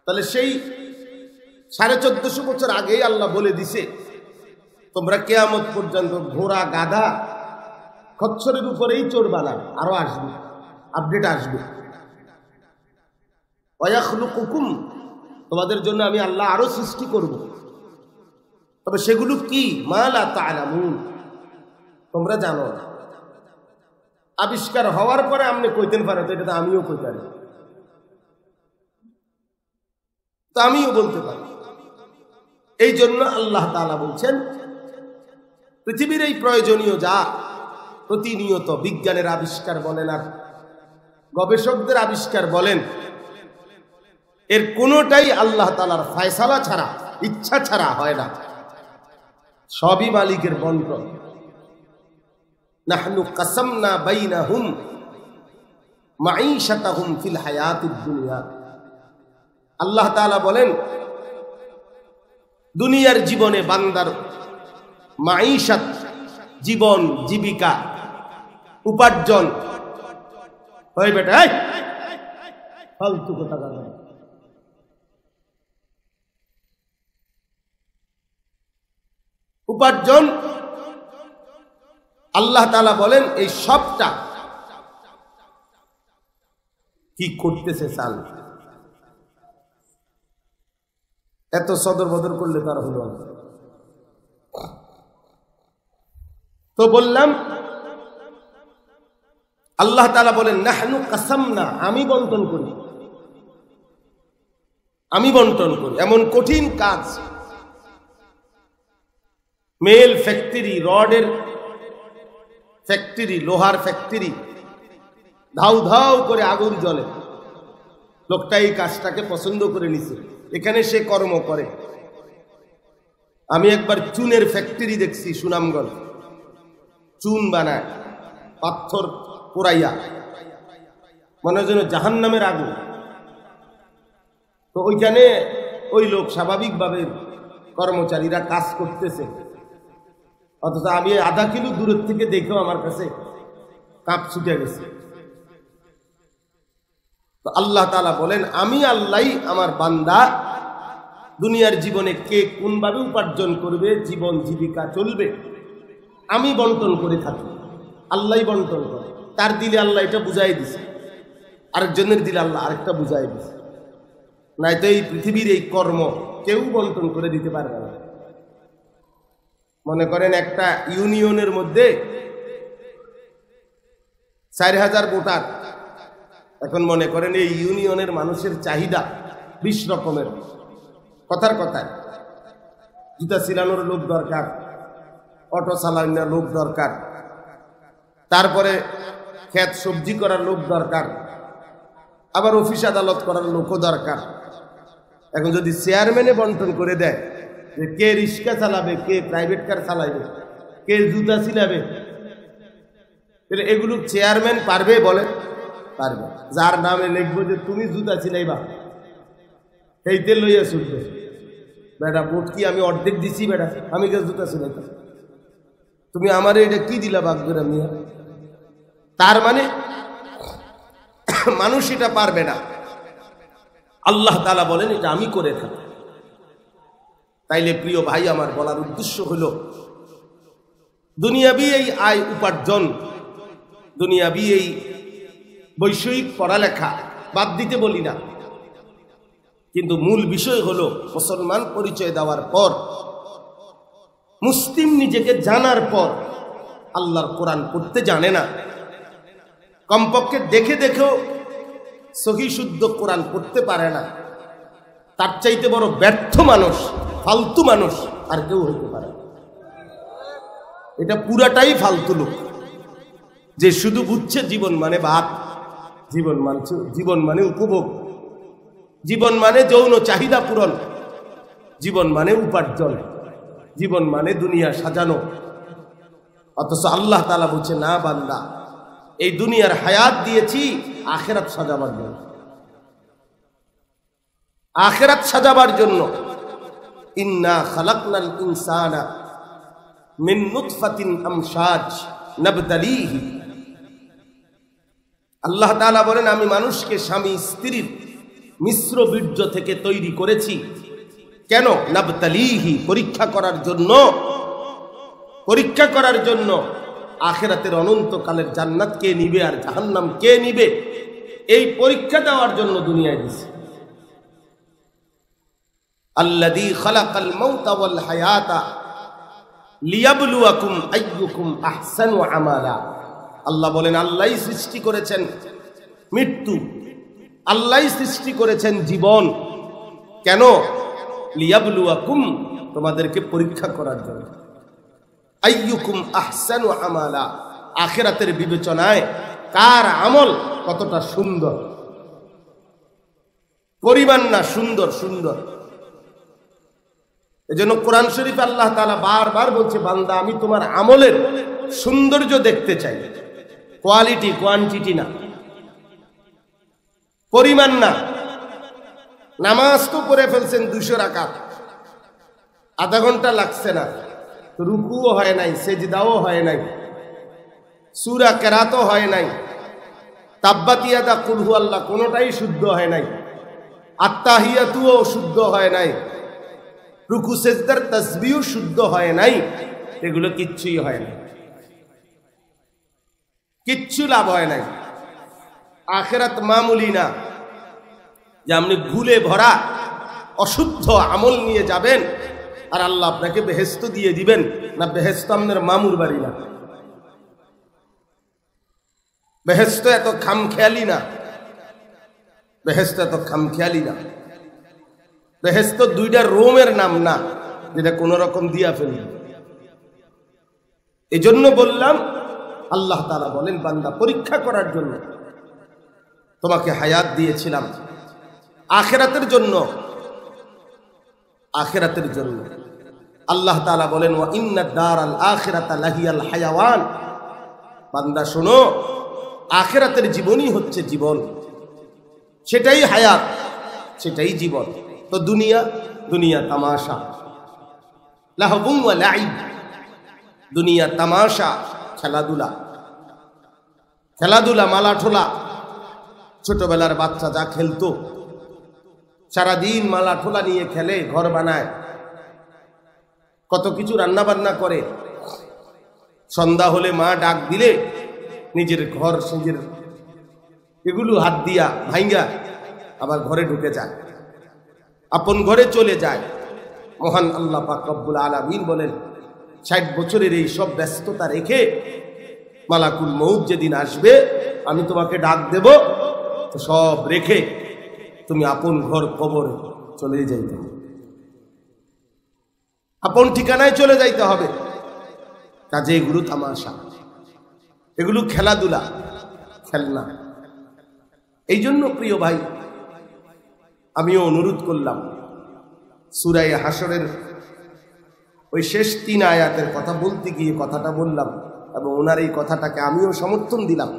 তাহলে সেই 1450 বছর আগেই আল্লাহ বলে দিছে তোমরা কিয়ামত পর্যন্ত ঘোড়া গাধা খচ্চরের উপরেই চড়বা না, আরো আসবে, আপডেট আসবে। ওয়ায়াখলুকুকুম, তোমাদের জন্য আমি আল্লাহ আরো সৃষ্টি করব। তবে সেগুলো কি? মা লা তা'লামুন, তোমরা জানো না। আবিষ্কার হওয়ার পরে আপনি কইতেন পারেন তো এটা তো আমিও কইতে পারি, তো আমিও বলতে পারি। এই জন্য আল্লাহ তাআলা বলছেন পৃথিবীর এই প্রয়োজনীয় যা প্রতিনিয়ত বিজ্ঞানের আবিষ্কার বলেন আর গবেষকদের আবিষ্কার বলেন, এর কোনোটাই আল্লাহ তাআলার ফয়সালা ছাড়া, ইচ্ছা ছাড়া হয় না। সবই মালিকের বন্টন। নাহনু কাসামনা বাইনাহুম মাঈশাতাহুম ফিল হায়াতিদ দুনিয়া। আল্লাহ তাআলা বলেন দুনিয়ার জীবনে বান্দার মাঈশাত, জীবন জীবিকা, উপার্জন হয় বেটা, ফালতু কথা বলে, উপার্জন আল্লাহ তাআলা বলেন এই সবটা কি করতেছে চাল। এত সদর বদর করলে তার হলো না। তো বললাম আল্লাহ তাআলা বলেন নাহনু কাসামনা, আমি বন্টন করি, আমি বন্টন করি। এমন কঠিন কাজ, মেল ফ্যাক্টরি, রডের ফ্যাক্টরি, লোহার ফ্যাক্টরি, ধাউ ধাউ করে আগুন জ্বলে। লোকটা এই কাজটাকে পছন্দ করে নিছে, এখানে সে কর্ম করে। আমি একবার চুনের ফ্যাক্টরি দেখছি সুনামগঞ্জ, চুন বানায় পাথর পোড়াইয়া, মনে হয় যেন জাহান্নামের আগুন। তো ওইখানে ওই লোক স্বাভাবিকভাবে কর্মচারীরা কাজ করতেছে, অথচ আমি আধা কিলো দূরের থেকে দেখেও আমার কাছে কাঁপ ছুটে গেছে। তো আল্লাহ তাআলা বলেন আমি আল্লাহই আমার বান্দা দুনিয়ার জীবনে কে কোনভাবে উপার্জন করবে, জীবন জীবিকা চলবে, আমি বন্টন করে থাকি। আল্লাহই বন্টন করে। তার দিলে আল্লাহ এটা বুঝাই দিছে, আরেকজনের দিলে আল্লাহ আরেকটা বুঝাই দিছে। নয়তো এই পৃথিবীর এই কর্ম কেউ বন্টন করে দিতে পারবে না। মনে করেন একটা ইউনিয়নের মধ্যে 4000 ভোটার, এখন মনে করেন এই ইউনিয়নের মানুষের চাহিদা 20 রকমের। কথার কথায় জুতা সিলানোর লোক দরকার, অটো চালানোর লোক দরকার, তারপরে ক্ষেত সবজি করার লোক দরকার, আবার অফিস আদালত করার লোকও দরকার। এখন যদি চেয়ারম্যানে বন্টন করে দেয় যে কে রিক্সা চালাবে, কে প্রাইভেট কার চালাবে, কে জুতা সিলাবে, তাহলে এগুলো চেয়ারম্যান পারবে? বলে পারবে। যার নামে লিখবো যে তুমি জুতা সিলাইবা, এইতে লইয়া ছুটবে, বেটা ভোট কি আমি অর্ধেক দিছি, বেটা আমি কে জুতা সিলাইতাম, তুমি আমার এটা কি দিলা বাগবেরা মিয়া। তার মানে মানুষ এটা পারবে না। আল্লাহ তাআলা বলেন এটা আমি করে থাকি। তাইলে প্রিয় ভাই আমার বলার উদ্দেশ্য হলো দুনিয়াবি এই আয় উপার্জন, দুনিয়াবি এই বৈষয়িক পড়ালেখা বাদ দিতে বলি না, কিন্তু মূল বিষয় হলো মুসলমান পরিচয় দেওয়ার পর, মুসলিম নিজেকে জানার পর আল্লাহর কোরআন পড়তে জানে না, কমপক্ষে দেখে দেখেও সহি শুদ্ধ কোরআন পড়তে পারে না, তার চাইতে বড় ব্যর্থ মানুষ, ফালতু মানুষ আর কেউ হইতে পারে। এটা পুরাটাই ফালতু লোক, যে শুধু বুঝছে জীবন মানে ভাত, জীবন মানে উপভোগ, জীবন মানে যৌন চাহিদা পূরণ, জীবন মানে উপার্জন, জীবন মানে দুনিয়া সাজানো। অথচ আল্লাহ তাআলা বলছে না বান্দা, এই দুনিয়ার হায়াত দিয়েছি আখিরাত সাজাবার জন্য, আখিরাত সাজাবার জন্য। ইন্না খালাকনাল ইনসানা মিন নুতফাতিন আমশাজ নাবতালিহি। আল্লাহ তাআলা বলেন আমি মানুষকে স্বামী স্ত্রীর মিশ্র বীর্য থেকে তৈরি করেছি। কেন? নাবতালিহি, পরীক্ষা করার জন্য, পরীক্ষা করার জন্য। আখিরাতের অনন্তকালের জান্নাত কে নিবে আর জাহান্নাম কে নিবে, এই পরীক্ষা দেওয়ার জন্য দুনিয়ায় দিয়েছে। আল্লাযী খালাকাল মাউতা ওয়াল হায়াতা লিয়াবলুয়াকুম আইয়ুকুম আহসানু আমালা। আল্লাহ বলেন, আল্লাহই সৃষ্টি করেছেন মৃত্যু, আল্লাহই সৃষ্টি করেছেন জীবন। কেন? লিয়াবলুয়াকুম, তোমাদেরকে পরীক্ষা করার জন্য। আইয়ুকুম আহসানু আমালা, আখিরাতের বিবেচনায় কার আমল কতটা সুন্দর, পরিমাণ না, সুন্দর সুন্দর। এজন্য কোরআন শরীফ আল্লাহ তাআলা বারবার বলছে, বান্দা আমি তোমার আমলের সৌন্দর্য দেখতে চাই, কোয়ালিটি কোয়ান্টিটি না, পরিমাণ না। নামাজ তো পড়ে ফেলছেন 200 রাকাত, আধা ঘন্টা লাগছে না, রুকুও হয় নাই, সেজদাও হয় নাই, সূরা কেরাতও হয় নাই, তাব্বাত ইয়াদা কুল হু আল্লাহ কোনোটাই শুদ্ধ হয় নাই, আত্তাহিয়াতুও শুদ্ধ হয় নাই, রুকু সেজদার তাসবিহও শুদ্ধ হয় নাই। এগুলো কিচ্ছুই হয় নাই, কিচ্ছু লাভ হয় নাই। আখিরাত মামুলি না যে আপনি ভুলে ভরা অশুদ্ধ আমল নিয়ে যাবেন আর আল্লাহ আপনাকে বেহেশত দিয়ে দিবেন। না, বেহেশত আপনার মামুর বাড়ি না, বেহেশত এত খামখেয়ালি না, বেহেশত এত খামখেয়ালি না। বেহেশত 2টা রোমের নাম না যেটা কোন রকম দিয়া ফেলবে। এই জন্য বললাম, আল্লাহ তাআলা বলেন, বান্দা পরীক্ষা করার জন্য তোমাকে হায়াত দিয়েছিলাম, আখিরাতের জন্য, আখিরাতের জন্য। আল্লাহ তাআলা বলেন, ওয়া ইন্নাদ দারাল আখিরাতা লাহিয়াল হায়াওয়ান। বান্দা শোনো, আখিরাতের জীবনই হচ্ছে জীবন, সেটাই হায়াত, সেটাই জীবন। তো দুনিয়া, দুনিয়া তামাশা, লাহবুন ওয়া লাইব, দুনিয়া তামাশা, খেলাধুলা, খেলাধুলা, মালাঠোলা। ছোটবেলার বাচ্চা যা খেলতো, সারাদিন মালাঠোলা নিয়ে খেলে, ঘর বানায়, কত কিছু রান্না বান্না করে। সন্ধ্যা হলে মা ডাক দিলে নিজের ঘর, নিজের এগুলো হাত দিয়া ভাঙ্গা আবার ঘরে ঢুকে যায়, আপন ঘরে চলে যায়। মহান আল্লাহ পাক রব্বুল আলামিন বলেন, 60 বছরের এই সব ব্যস্ততা রেখে মালাকুল মউত যেদিন আসবে, আমি তোমাকে ডাক দেব, তো সব রেখে তুমি আপন ঘর কবরে চলে যাইতে হবে, আপন ঠিকানায় চলে যাইতে হবে। কাজে এগুলো তামাশা, এগুলো খেলাধুলা, খেলনা। এই জন্য প্রিয় ভাই, আমিও অনুরোধ করলাম, সূরা হাশরের ওই শেষ 3 আয়াতের কথা বলতে গিয়ে কথাটা বললাম, এবং ওনার এই কথাটাকে আমিও সমর্থন দিলাম।